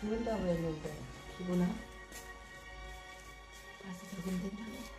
기분다고 했는데 기분아? 다시 적으면 된다고.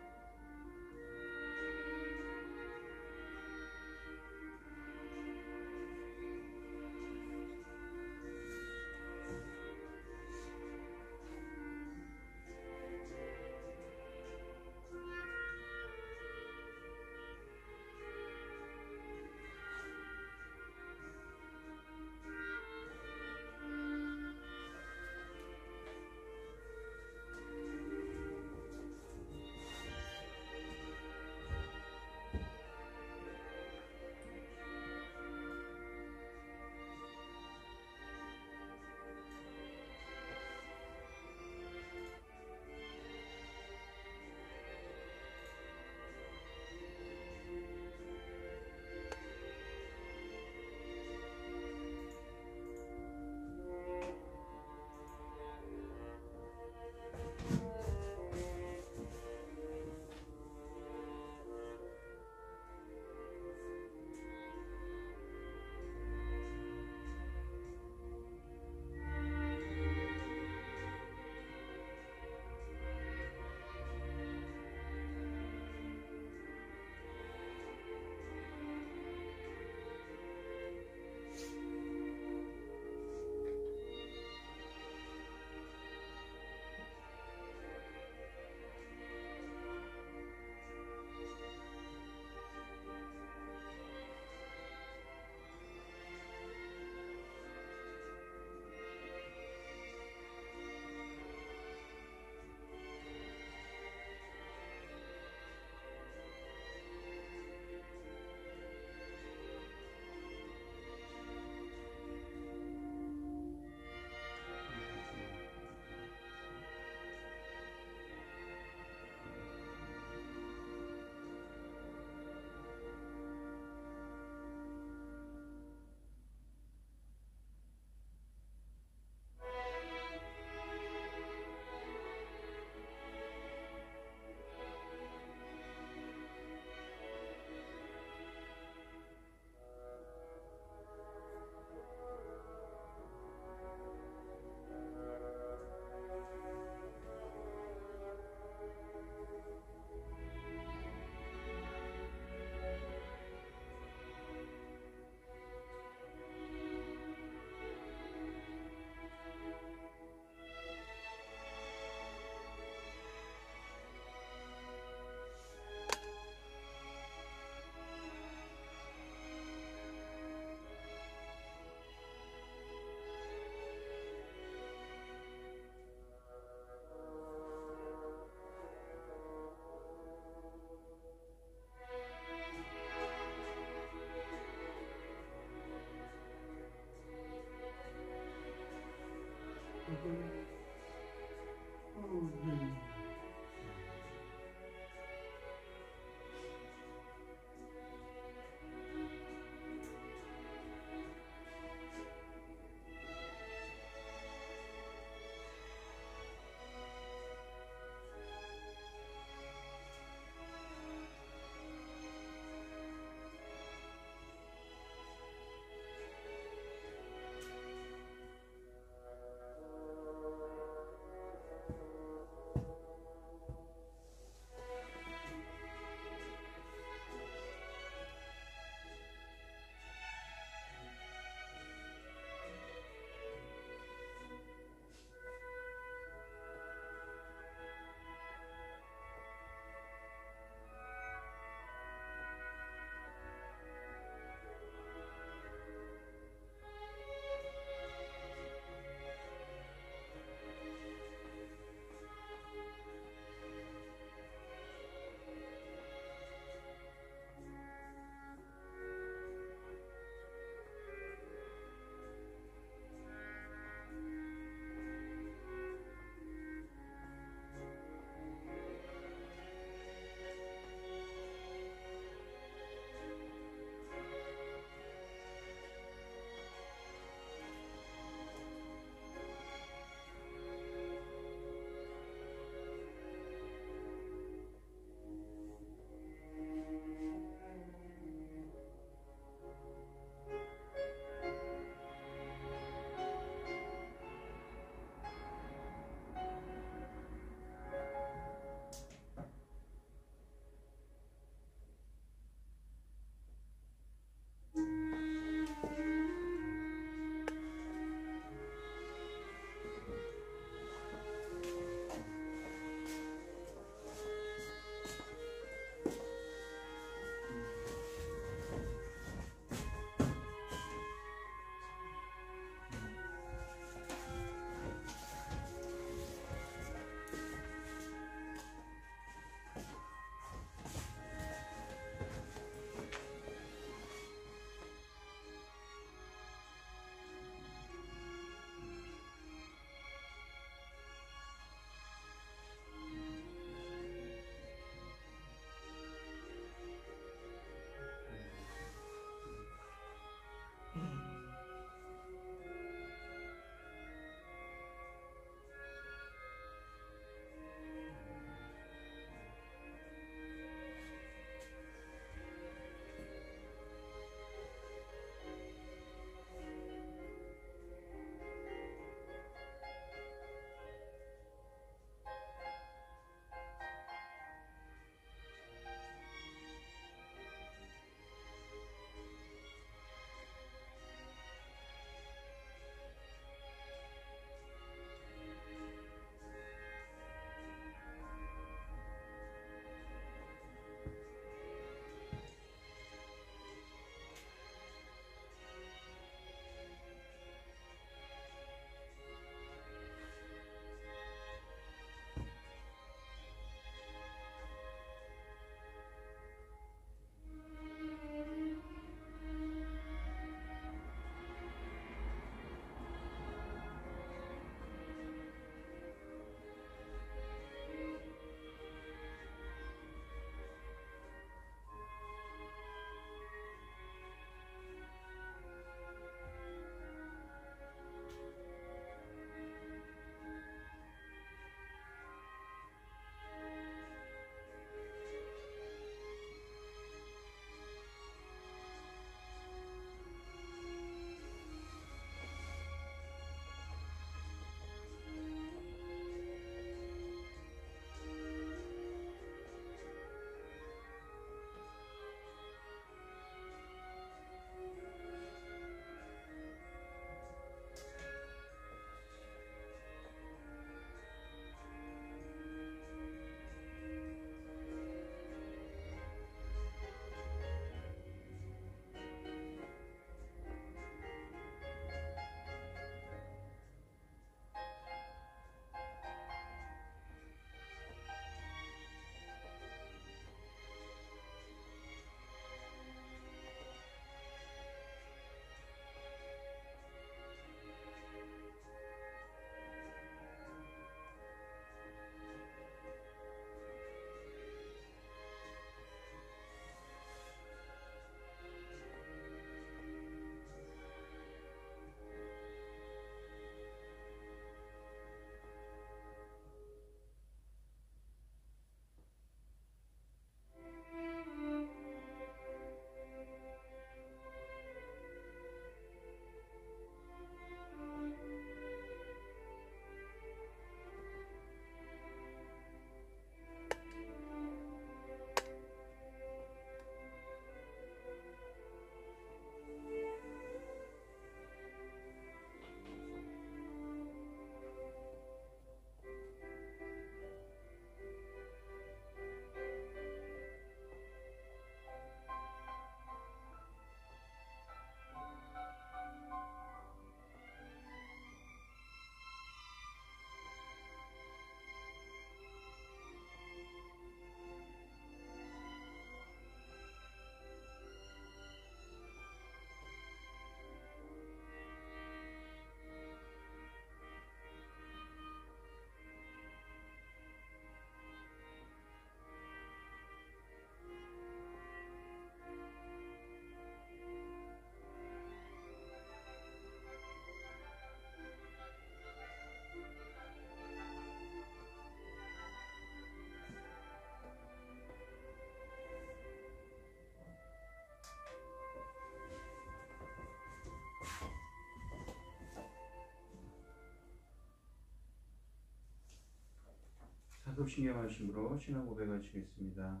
사도신경하심으로 신앙 고백하시겠습니다.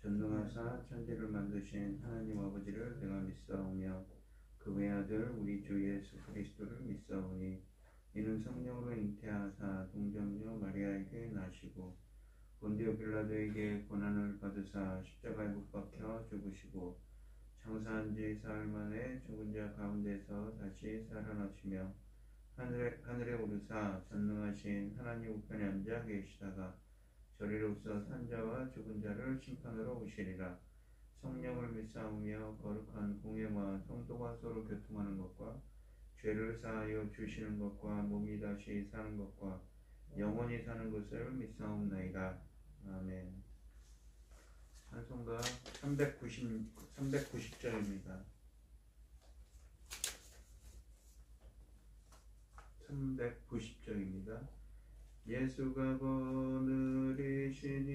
전능하사 천지를 만드신 하나님 아버지를 내가 믿사오며 그 외아들 우리 주 예수 그리스도를 믿사오니 이는 성령으로 잉태하사 동정녀 마리아에게 나시고 본디오 빌라도에게 고난을 받으사 십자가에 못 박혀 죽으시고 장사한 지 사흘 만에 죽은 자 가운데서 다시 살아나시며 하늘에 오르사 전능하신 하나님 우편에 앉아 계시다가 저리로서 산자와 죽은 자를 심판하러 오시리라. 성령을 믿사오며 거룩한 공예와 성도가 서로 교통하는 것과 죄를 사하여 주시는 것과 몸이 다시 사는 것과 영원히 사는 것을 믿사옵나이다. 아멘. 찬송가 390절입니다. 390절입니다. 예수가 거느리시니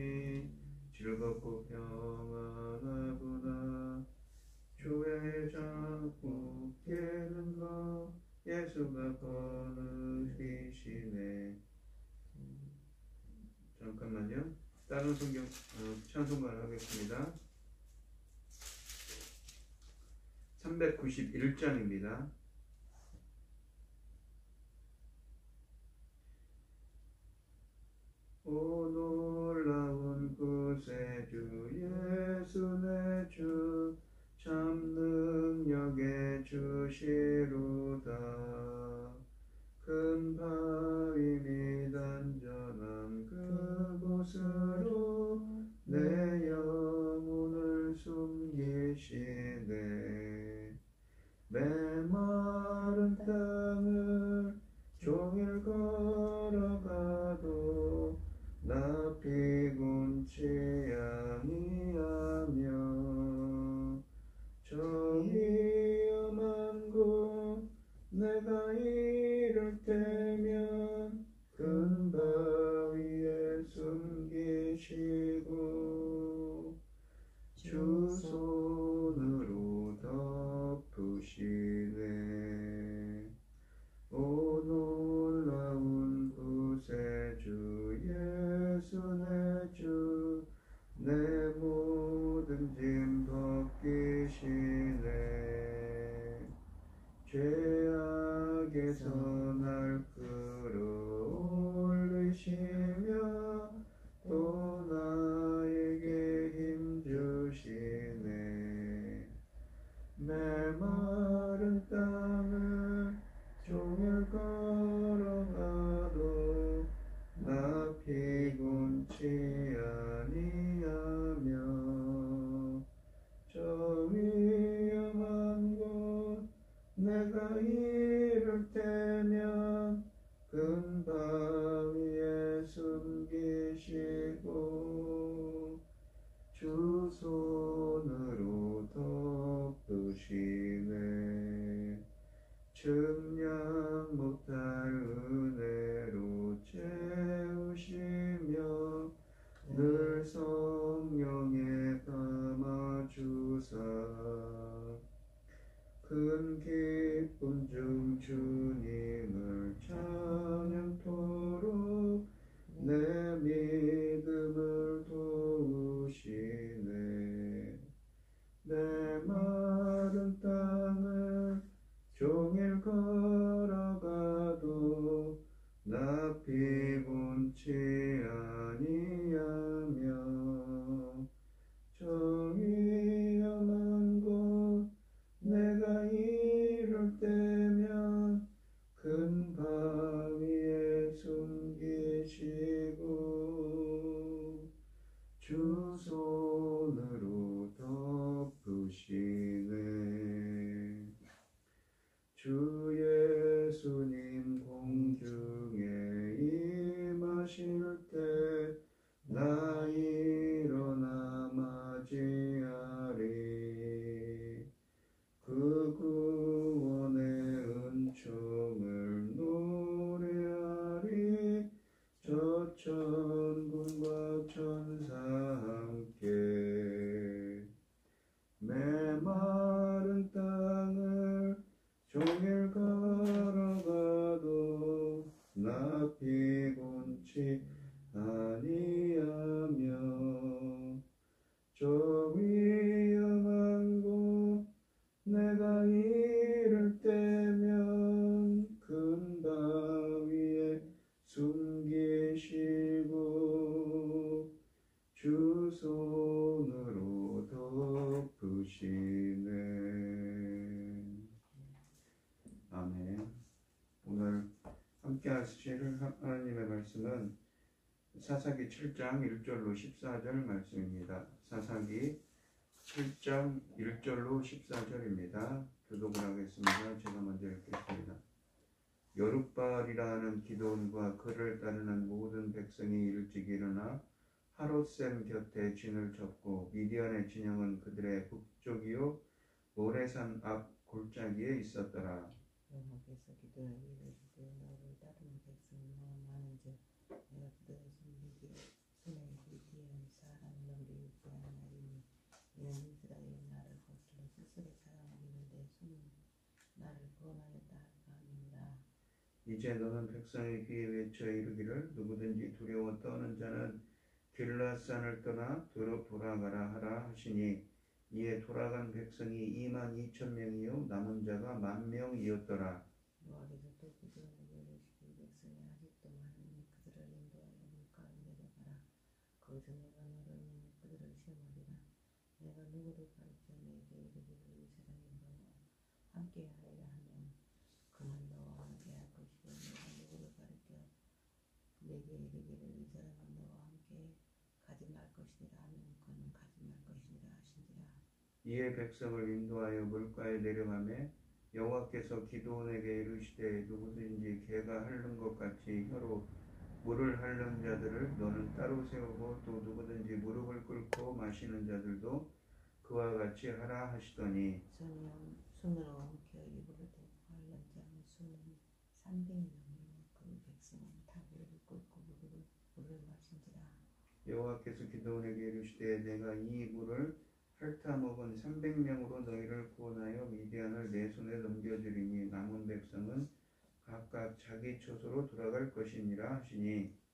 즐겁고 평안하구나. 주의 자꾸 깨는 것 예수가 거느리시네. 잠깐만요. 다른 성경 찬송가를 하겠습니다. 391장입니다. 오 놀라운 구세주 예수 내 주 참 능력의 주시로다. 큰 바위 및 안전한 그곳으로 내 영혼을 숨기시네. 메마른 땅을 종일 걸어가도 나 피곤치 아니하며 저 위험한 곳 내가 이를 때면 큰 바위에 숨기시고 주 손으로 덮으시네. 오 놀라운 구세주 예수 내 주 내 모든 짐 벗기시네. 죄악에서 날 끌어올리시며 또 나에게 힘 주시네. 메마른 땅을 종일 걸어가도 나 피곤치 아니하며 저 위험한 곳 내가 이를 때면 큰 바위에 숨기시고 주 손으로 덮으시네. 측량 못할 은혜로 채우시며 늘 하나님의 말씀은 사사기 7장 1절로 14절 말씀입니다. 사사기 7장 1절로 14절입니다. 교독을 하겠습니다. 제가 먼저 읽겠습니다. 여룻바알이라 는 기드온과 그를 따르는 모든 백성이 일찍 일어나 하롯셈 곁에 진을 쳤고 미디안의 진영은 그들의 북쪽이요 모레산 앞 골짜기에 있었더라. 여호와께서 기드온에게 이르시되 너를 따르는 백성이 너무 많은즉 내가 그들의 손에 미디안 사람을 넘기지 아니하리니 이는 이스라엘이 나를 거슬러 스스로 사랑하기를 내 손이 나를 구원하였다 할까 함이니라. 이제 너는 백성의 귀에 외쳐 이르기를 누구든지 두려워 떠는 자는 길라산을 떠나 돌아가라 하라 하시니 이에 돌아간 백성이 22,000명이요 남은 자가 10,000명이었더라. 여호와께서 또 기드온에게 이르시되 백성이 아직도 많으니 그들을 인도하여 물가로 내려가라. 거기서 내가 너를 능히 그들을 시험하리라. 내가 누구를 가르쳐 내게 이르기를 이스라엘이 너와 함께하리라 하면 그는 너와 함께할 것이요 내가 누구를 가르쳐 내게 이르기를 이 사람은 너와 함께 가지 말 것이니라 하면 그는 가지 말 것이니라 하신지라. 이에 백성을 인도하여 물가에 내려가매 여호와께서 기드온에게 이르시되 누구든지 개가 핥는 것 같이 혀로 물을 핥는 자들을 너는 따로 세우고 또 누구든지 무릎을 꿇고 마시는 자들도 그와 같이 하라 하시더니 손으로 엉켜 입으로 대고 핥는 자의 수는 300명이요 그 백성은 다 무릎을 꿇고 물을 마신지라. 여호와께서 기드온에게 이르시되 내가 이 물을 핥아 먹은 300명으로 너희를 구원하여 미디안을 내 손에 넘겨주리니 남은 백성은 각각 자기 처소로 돌아갈 것이니라 하시니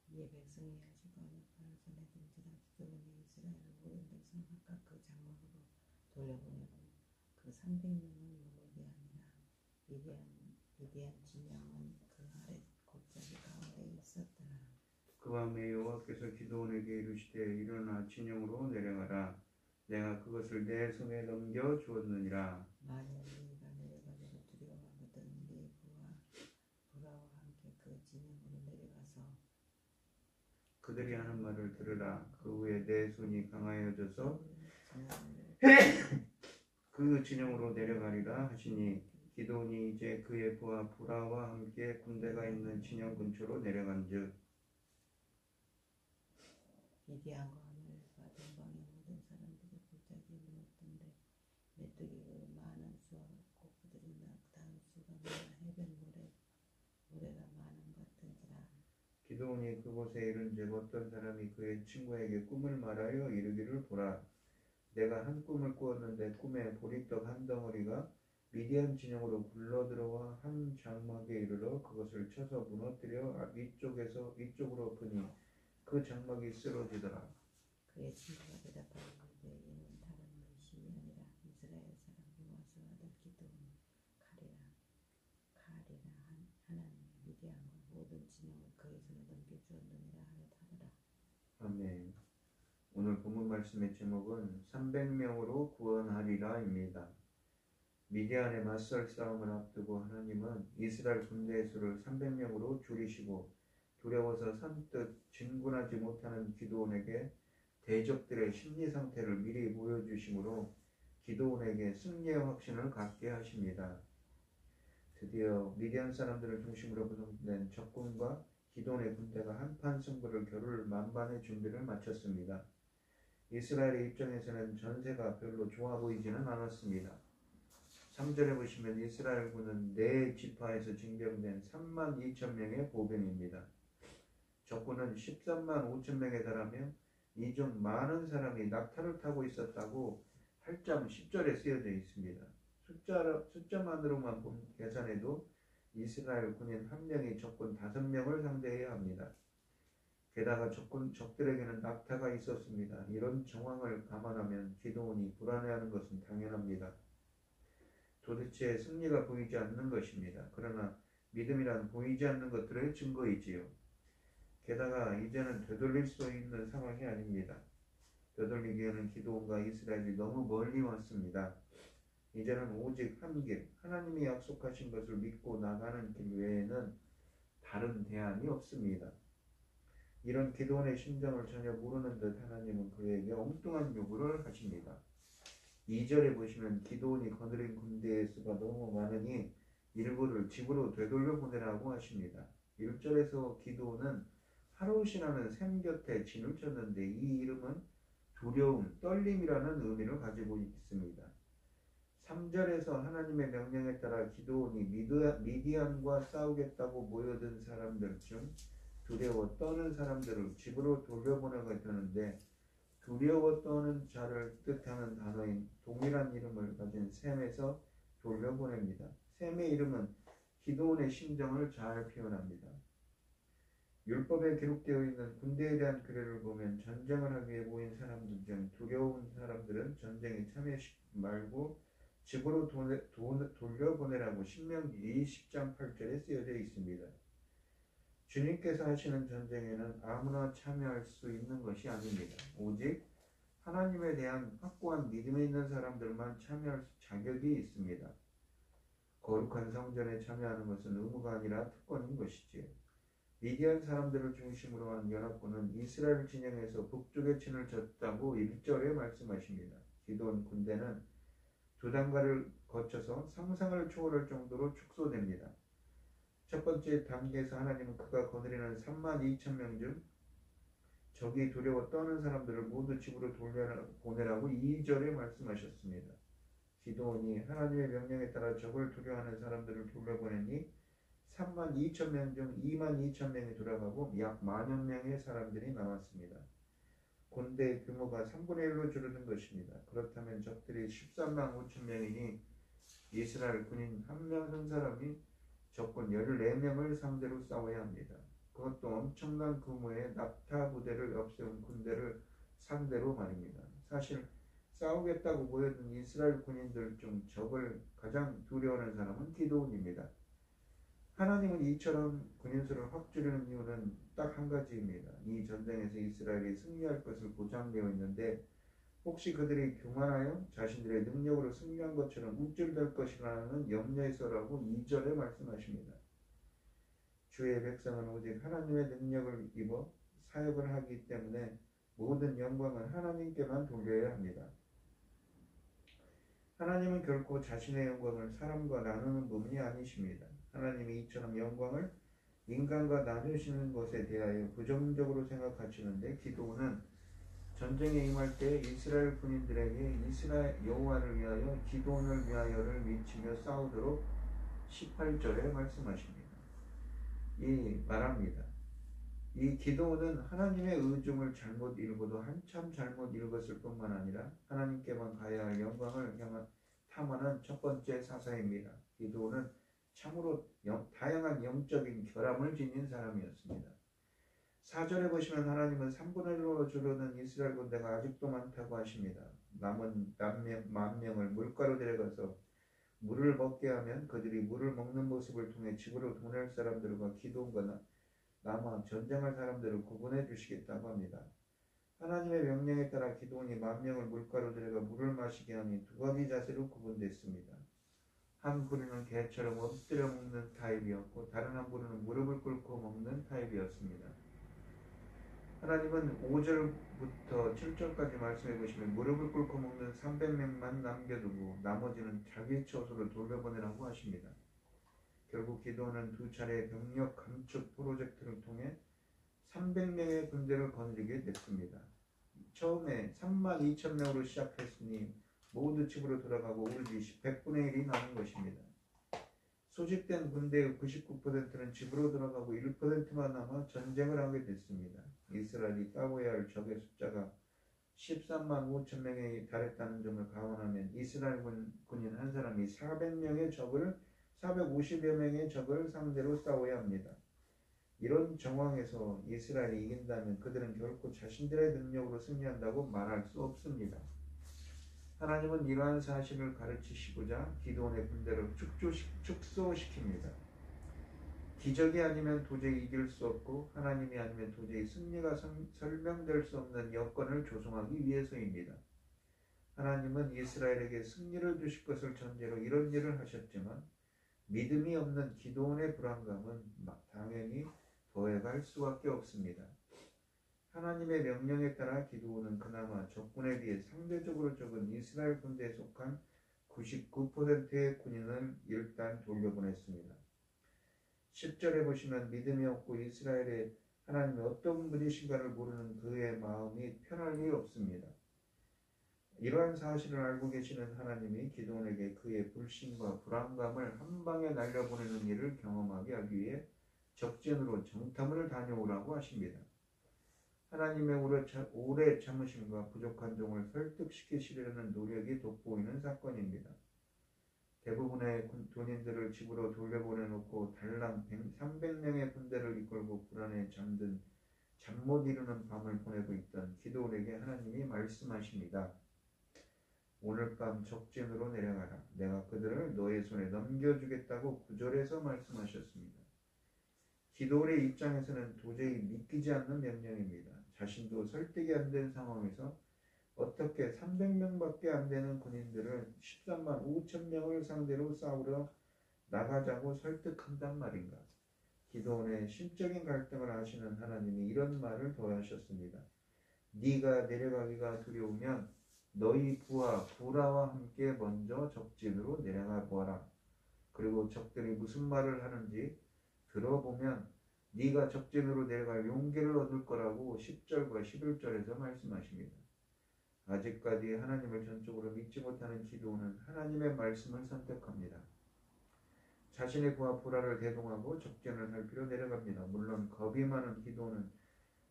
이에 백성이 하시고 여호와를 전해든지라. 기드온이 이스라엘 모든 백성 각각 그 장막으로 돌려보내고 그 300명은 머물게 하니라. 미디안 진영은 그 아래 골짜기 가운데 있었더라. 그 밤에 여호와께서 기드온에게 이르시되 일어나 진영으로 내려가라. 내가 그것을 내 손에 넘겨 주었느니라. 만일 네가 내려가기를 두려워하거든 네 부하와 함께 그 진영으로 내려가서 그들이 하는 말을 들으라. 그 후에 내 손이 강하여져서 그 진영으로 내려가리라 하시니 기드온이 이제 그의 부하 부라와 함께 군대가 있는 진영 근처로 내려간즉 미디안과 아말렉과 동방의 모든 사람들이 골짜기에 누웠던데 메뚜기가 많은 수와 같고 그들이 다한 수가 많아 해변 모래가 많은 것 같은지라. 기드온이 그곳에 이른즉 어떤 사람이 그의 친구에게 꿈을 말하여 이르기를 보라. 내가 한 꿈을 꾸었는데 꿈에 보리떡 한 덩어리가 미디안 진영으로 굴러들어와 한 장막에 이르러 그것을 쳐서 무너뜨려 위쪽으로 엎으니 그 장막이 쓰러지더라. 그의 친구가 대답하였는데 이는 다른 것이 아니라 이스라엘 사람 요아스와 아들 기드온 칼이라 하나님이 미디안과 모든 진영을 그의 손에 넘겨주었느니라 하였더라. 아멘. 오늘 본문 말씀의 제목은 300명으로 구원하리라입니다. 미디안의 맞설 싸움을 앞두고 하나님은 이스라엘 군대의 수를 300명으로 줄이시고 두려워서 선뜻 진군하지 못하는 기드온에게 대적들의 심리 상태를 미리 보여주심으로 기드온에게 승리의 확신을 갖게 하십니다. 드디어 미디안 사람들을 중심으로 구성된 적군과 기드온의 군대가 한판 승부를 겨룰 만반의 준비를 마쳤습니다. 이스라엘의 입장에서는 전세가 별로 좋아 보이지는 않았습니다. 3절에 보시면 이스라엘군은 네 지파에서 징병된 32,000명의 보병입니다. 적군은 135,000명에 달하며 이 중 많은 사람이 낙타를 타고 있었다고 8장 10절에 쓰여져 있습니다. 숫자만으로만 계산해도 이스라엘 군인 1명이 적군 5명을 상대해야 합니다. 게다가 적들에게는 낙타가 있었습니다. 이런 정황을 감안하면 기드온이 불안해하는 것은 당연합니다. 도대체 승리가 보이지 않는 것입니다. 그러나 믿음이란 보이지 않는 것들의 증거이지요. 게다가 이제는 되돌릴 수 있는 상황이 아닙니다. 되돌리기에는 기드온과 이스라엘이 너무 멀리 왔습니다. 이제는 오직 한 길, 하나님이 약속하신 것을 믿고 나가는 길 외에는 다른 대안이 없습니다. 이런 기도원의 심정을 전혀 모르는 듯 하나님은 그에게 엉뚱한 요구를 하십니다. 2절에 보시면 기도원이 거느린 군대의 수가 너무 많으니 일부를 집으로 되돌려 보내라고 하십니다. 1절에서 기도원은 하롯이라는 샘 곁에 진을 쳤는데 이 이름은 두려움, 떨림이라는 의미를 가지고 있습니다. 3절에서 하나님의 명령에 따라 기도원이 미디안과 싸우겠다고 모여든 사람들 중 두려워 떠는 사람들을 집으로 돌려보내게 되는데 두려워 떠는 자를 뜻하는 단어인 동일한 이름을 가진 셈에서 돌려보냅니다. 셈의 이름은 기도원의 심정을 잘 표현합니다. 율법에 기록되어 있는 군대에 대한 규례를 보면 전쟁을 하기 위해 모인 사람들 중 두려운 사람들은 전쟁에 참여하지 말고 집으로 돌려보내라고 신명기 10장 8절에 쓰여져 있습니다. 주님께서 하시는 전쟁에는 아무나 참여할 수 있는 것이 아닙니다. 오직 하나님에 대한 확고한 믿음이 있는 사람들만 참여할 자격이 있습니다. 거룩한 성전에 참여하는 것은 의무가 아니라 특권인 것이지요. 미디안 사람들을 중심으로 한 연합군은 이스라엘 진영에서 북쪽에 진을 쳤다고 1절에 말씀하십니다. 기도원 군대는 두 단계를 거쳐서 상상을 초월할 정도로 축소됩니다. 첫 번째 단계에서 하나님은 그가 거느리는 32,000명 중 적이 두려워 떠는 사람들을 모두 집으로 돌려보내라고 2절에 말씀하셨습니다. 기도원이 하나님의 명령에 따라 적을 두려워하는 사람들을 돌려보내니 32,000명 중 22,000명이 돌아가고 약 10,000 명의 사람들이 남았습니다. 군대의 규모가 3분의 1로 줄어든 것입니다. 그렇다면 적들이 13만 5천 명이니 이스라엘 군인 한 사람이 적군 14명을 상대로 싸워야 합니다. 그것도 엄청난 규모의 낙타 부대를 앞세운 군대를 상대로 말입니다. 사실 싸우겠다고 모여든 이스라엘 군인들 중 적을 가장 두려워하는 사람은 기도원입니다. 하나님은 이처럼 군인수를 확 줄이는 이유는 딱 한 가지입니다. 이 전쟁에서 이스라엘이 승리할 것을 보장되어 있는데 혹시 그들이 교만하여 자신들의 능력으로 승리한 것처럼 움찔될 것이라는 염려에서라고 2절에 말씀하십니다. 주의 백성은 오직 하나님의 능력을 입어 사역을 하기 때문에 모든 영광은 하나님께만 돌려야 합니다. 하나님은 결코 자신의 영광을 사람과 나누는 분이 아니십니다. 하나님이 이처럼 영광을 인간과 나누시는 것에 대하여 부정적으로 생각하시는데 기도는 전쟁에 임할 때 이스라엘 군인들에게 이스라엘 여호와를 위하여 기도원을 위하여를 외치며 싸우도록 18절에 말씀하십니다. 말합니다. 이 기도원은 하나님의 의중을 잘못 읽어도 한참 잘못 읽었을 뿐만 아니라 하나님께만 가야 할 영광을 탐하는 첫 번째 사사입니다. 기도원은 참으로 다양한 영적인 결함을 지닌 사람이었습니다. 4절에 보시면 하나님은 3분의 1로 줄어든 이스라엘 군대가 아직도 많다고 하십니다. 남은 10,000명을 물가로 데려가서 물을 먹게 하면 그들이 물을 먹는 모습을 통해 집으로 보낼 사람들과 기도원과 남아 전쟁할 사람들을 구분해 주시겠다고 합니다. 하나님의 명령에 따라 기도원이 10,000명을 물가로 데려가 물을 마시게 하니 두 가지 자세로 구분됐습니다. 한 부류는 개처럼 엎드려 먹는 타입이었고 다른 한 부류는 무릎을 꿇고 먹는 타입이었습니다. 하나님은 5절부터 7절까지 말씀해 보시면 무릎을 꿇고 먹는 300명만 남겨두고 나머지는 자기 처소로 돌려보내라고 하십니다. 결국 기도원은 두 차례 병력 감축 프로젝트를 통해 300명의 군대를 거느리게 됐습니다. 처음에 32,000명으로 시작했으니 모두 집으로 돌아가고 오로지 100분의 1이 남은 것입니다. 소집된 군대의 99%는 집으로 돌아가고 1%만 남아 전쟁을 하게 됐습니다. 이스라엘이 싸워야 할 적의 숫자가 13만 5천 명에 달했다는 점을 감안하면 이스라엘 군인 한 사람이 450여 명의 적을 상대로 싸워야 합니다. 이런 정황에서 이스라엘이 이긴다면 그들은 결코 자신들의 능력으로 승리한다고 말할 수 없습니다. 하나님은 이러한 사실을 가르치시고자 기도원의 군대를 축소시킵니다. 기적이 아니면 도저히 이길 수 없고 하나님이 아니면 도저히 승리가 설명될 수 없는 여건을 조성하기 위해서입니다. 하나님은 이스라엘에게 승리를 주실 것을 전제로 이런 일을 하셨지만 믿음이 없는 기도원의 불안감은 당연히 더해갈 수밖에 없습니다. 하나님의 명령에 따라 기도원은 그나마 적군에 비해 상대적으로 적은 이스라엘 군대에 속한 99%의 군인을 일단 돌려보냈습니다. 10절에 보시면 믿음이 없고 이스라엘의 하나님이 어떤 분이신가를 모르는 그의 마음이 편할 리 없습니다. 이러한 사실을 알고 계시는 하나님이 기드온에게 그의 불신과 불안감을 한 방에 날려보내는 일을 경험하게 하기 위해 적진으로 정탐을 다녀오라고 하십니다. 하나님의 오래 참으심과 부족한 종을 설득시키시려는 노력이 돋보이는 사건입니다. 대부분의 군인들을 집으로 돌려보내놓고 달랑 300명의 군대를 이끌고 불안에 잠든 잠 못 이루는 밤을 보내고 있던 기드온에게 하나님이 말씀하십니다. 오늘 밤 적진으로 내려가라. 내가 그들을 너의 손에 넘겨주겠다고 9절에서 말씀하셨습니다. 기드온의 입장에서는 도저히 믿기지 않는 명령입니다. 자신도 설득이 안 된 상황에서 어떻게 300명밖에 안 되는 군인들을 13만 5천 명을 상대로 싸우러 나가자고 설득한단 말인가. 기드온의 심적인 갈등을 아시는 하나님이 이런 말을 더하셨습니다. 네가 내려가기가 두려우면 너희 부하 부라와 함께 먼저 적진으로 내려가 보아라. 그리고 적들이 무슨 말을 하는지 들어보면 네가 적진으로 내려갈 용기를 얻을 거라고 10절과 11절에서 말씀하십니다. 아직까지 하나님을 전적으로 믿지 못하는 기드온은 하나님의 말씀을 선택합니다. 자신의 부하 부라를 대동하고 적진을 살피러 내려갑니다. 물론 겁이 많은 기드온은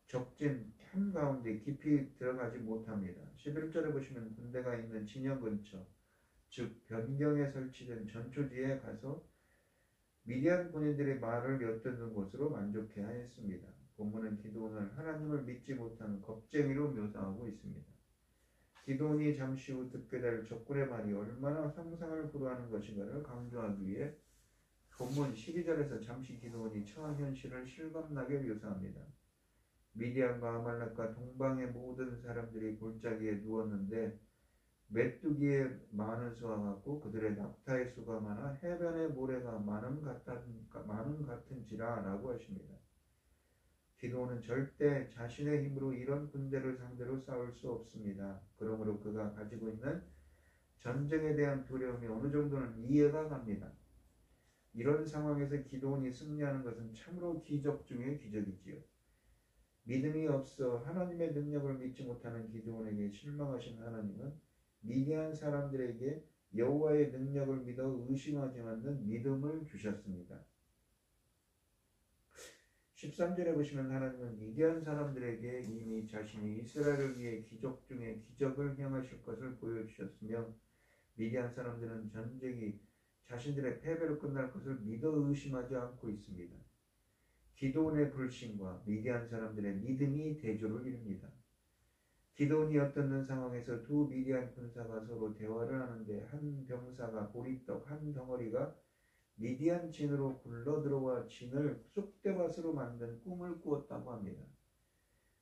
적진 한가운데 깊이 들어가지 못합니다. 11절에 보시면 군대가 있는 진영 근처, 즉 변경에 설치된 전초지에 가서 미디안 군인들의 말을 엿듣는 곳으로 만족해야 했습니다. 본문은 기드온을 하나님을 믿지 못하는 겁쟁이로 묘사하고 있습니다. 기드온이 잠시 후 듣게 될 적군의 말이 얼마나 상상을 불허하는 것인가를 강조하기 위해 본문 12절에서 잠시 기드온이 처한 현실을 실감나게 묘사합니다. 미디안과 아말렉과 동방의 모든 사람들이 골짜기에 누웠는데 메뚜기의 많은 수와 같고 그들의 낙타의 수가 많아 해변의 모래가 많음 같은지라 라고 하십니다. 기드온은 절대 자신의 힘으로 이런 군대를 상대로 싸울 수 없습니다. 그러므로 그가 가지고 있는 전쟁에 대한 두려움이 어느 정도는 이해가 갑니다. 이런 상황에서 기드온이 승리하는 것은 참으로 기적 중의 기적이지요. 믿음이 없어 하나님의 능력을 믿지 못하는 기드온에게 실망하신 하나님은 미디안 사람들에게 여호와의 능력을 믿어 의심하지 않는 믿음을 주셨습니다. 13절에 보시면 하나님은 미디안 사람들에게 이미 자신이 이스라엘을 위해 기적 중에 기적을 행하실 것을 보여주셨으며 미디안 사람들은 전쟁이 자신들의 패배로 끝날 것을 믿어 의심하지 않고 있습니다. 기드온의 불신과 미디안 사람들의 믿음이 대조를 이룹니다. 기드온이 엿듣는 상황에서 두 미디안 군사가 서로 대화를 하는데 한 병사가 보리떡 한 덩어리가 미디안 진으로 굴러 들어와 진을 쑥대밭으로 만든 꿈을 꾸었다고 합니다.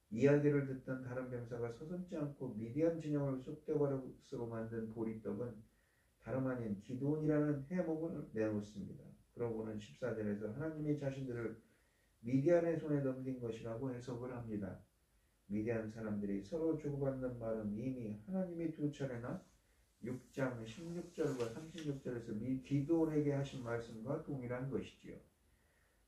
이야기를 듣던 다른 병사가 서슴지 않고 미디안 진영을 쑥대밭으로 만든 보리떡은 다름 아닌 기드온이라는 해목을 내놓습니다. 그러고는 14절에서 하나님이 자신들을 미디안의 손에 넘긴 것이라고 해석을 합니다. 미디안 사람들이 서로 주고받는 말은 이미 하나님이 두 차례나 6장 16절과 36절에서 기드온에게 하신 말씀과 동일한 것이지요.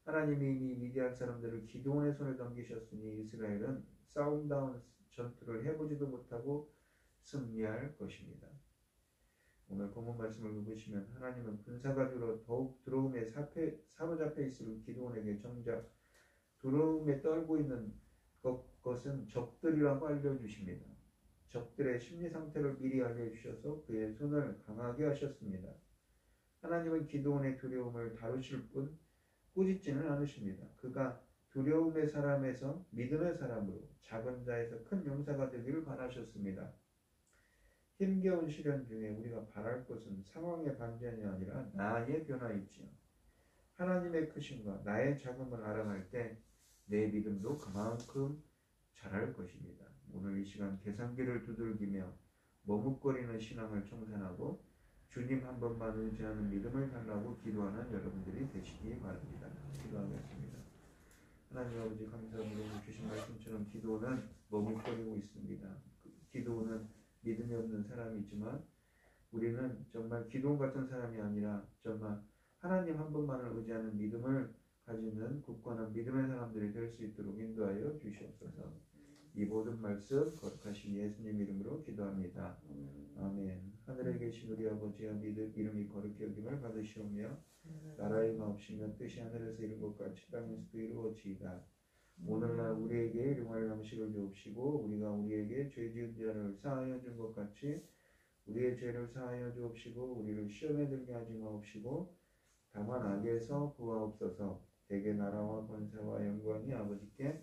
하나님이 이미 미디안 사람들을 기드온의 손에 넘기셨으니 이스라엘은 싸움다운 전투를 해보지도 못하고 승리할 것입니다. 오늘 본문 말씀을 보시면 하나님은 군사가 줄어 더욱 두려움에 사로잡혀 있을 기드온에게 정작 두려움에 떨고 있는 것은 적들이라고 알려주십니다. 적들의 심리 상태를 미리 알려주셔서 그의 손을 강하게 하셨습니다. 하나님은 기드온의 두려움을 다루실 뿐 꾸짖지는 않으십니다. 그가 두려움의 사람에서 믿음의 사람으로 작은 자에서 큰 용사가 되기를 바라셨습니다. 힘겨운 시련 중에 우리가 바랄 것은 상황의 반전이 아니라 나의 변화이지요. 하나님의 크심과 나의 작음을 알아갈 때 내 믿음도 그만큼 자랄 것입니다. 오늘 이 시간 계산기를 두들기며 머뭇거리는 신앙을 청산하고 주님 한 번만 의지하는 믿음을 달라고 기도하는 여러분들이 되시기 바랍니다. 기도하겠습니다. 하나님 아버지 감사합니다. 주신 말씀처럼 기도는 머뭇거리고 있습니다. 기도는 믿음이 없는 사람이지만 우리는 정말 기도원 같은 사람이 아니라 정말 하나님 한 분만을 의지하는 믿음을 가지는 굳건한 믿음의 사람들이 될 수 있도록 인도하여 주시옵소서. 이 모든 말씀 거룩하신 예수님 이름으로 기도합니다. 아멘. 하늘에 계신 우리 아버지여 이름이 거룩히 여김을 받으시오며 나라의 마옵시며 뜻이 하늘에서 이룬 것 같이 땅에서도 이루어지이다. 오늘날 우리에게 일용할 양식을 주옵시고 우리가 우리에게 죄 지은 자를 사하여 준 것 같이 우리의 죄를 사하여 주옵시고 우리를 시험에 들게 하지 마옵시고 다만 악에서 구하옵소서. 대개 나라와 권세와 영광이 아버지께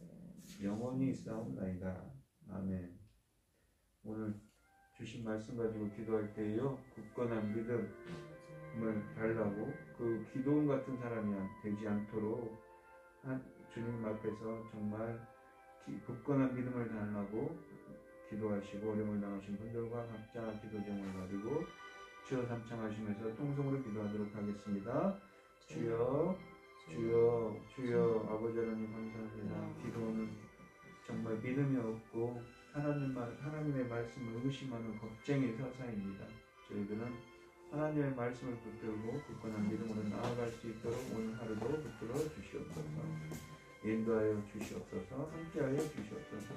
영원히 있사옵나이다. 아멘. 오늘 주신 말씀 가지고 기도할 때요 굳건한 믿음을 달라고 그 기도원 같은 사람이 되지 않도록 주님 앞에서 정말 굳건한 믿음을 달라고 기도하시고 어려움을 당하신 분들과 각자 기도 제목을 가지고 주여 삼창하시면서 통성으로 기도하도록 하겠습니다. 주여 주여 주여 아버지 하나님 감사합니다. 기도는 정말 믿음이 없고 하나님의 말씀을 의심하는 겁쟁이 사사입니다. 저희들은 하나님의 말씀을 붙들고 굳건한 믿음으로 나아갈 수 있도록 오늘 하루도 붙들어 주시옵소서. 인도하여 주시옵소서. 함께하여 주시옵소서.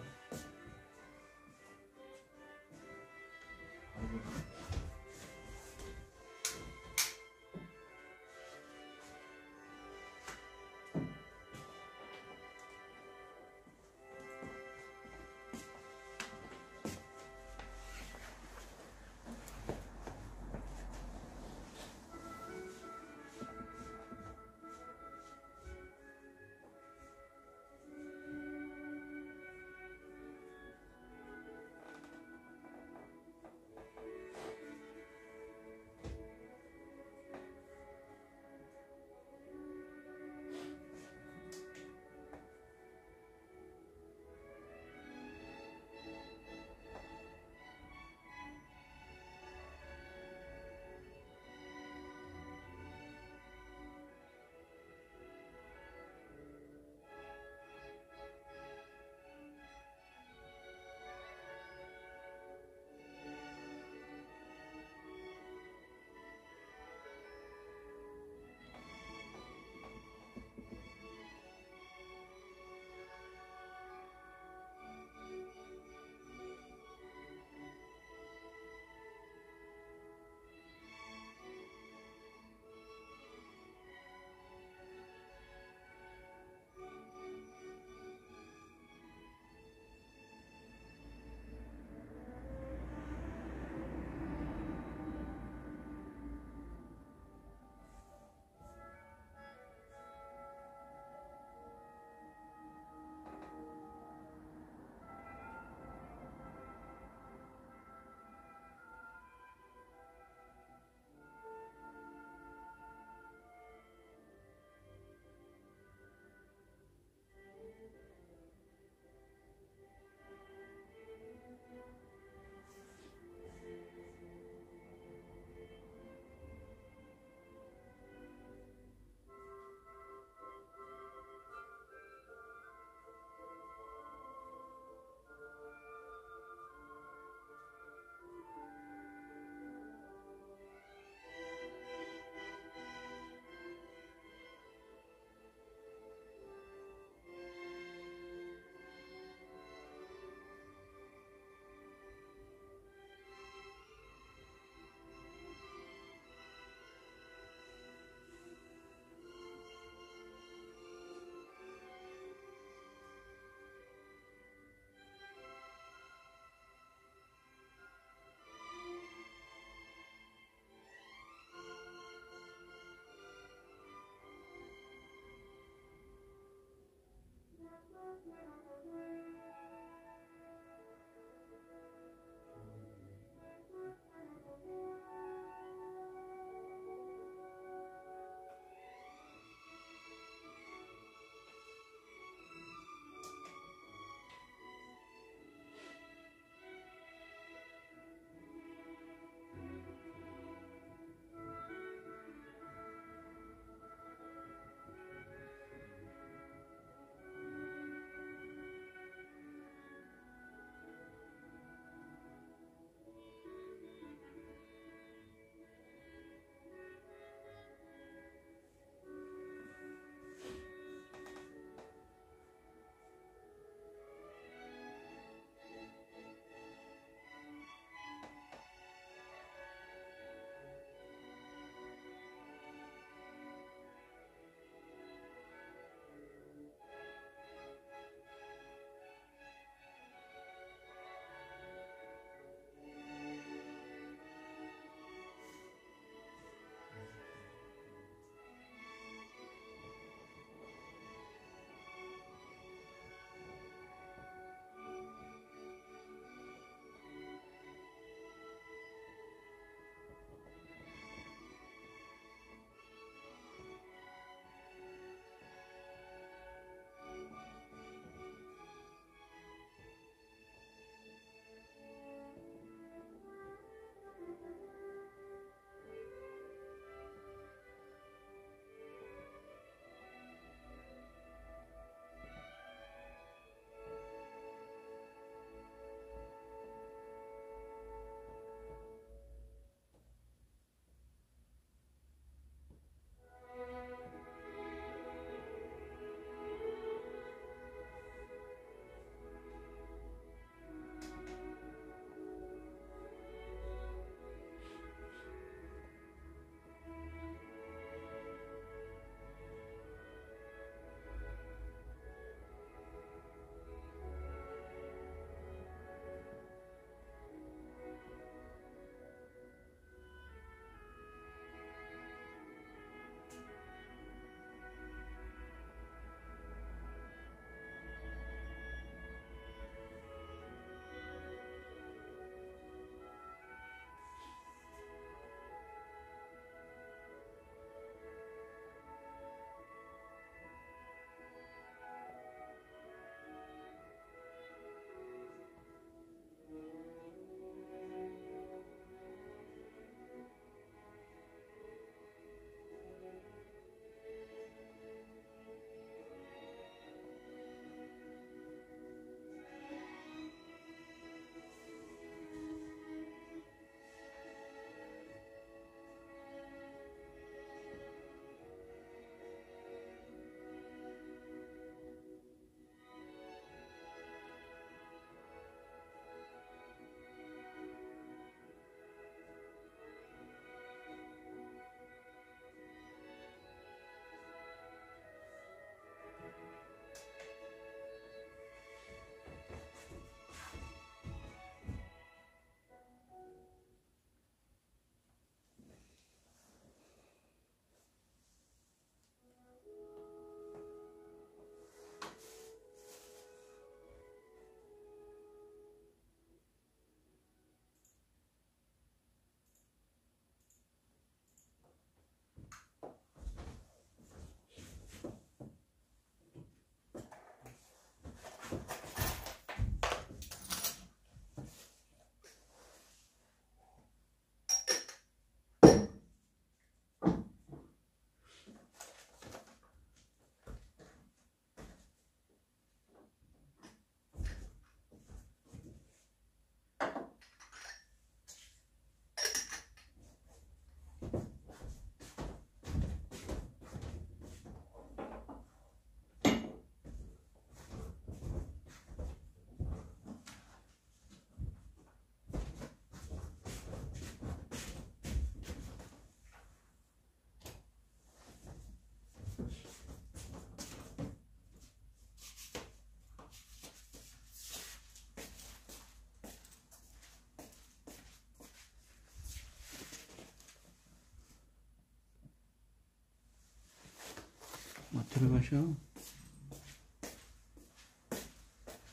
들어가셔.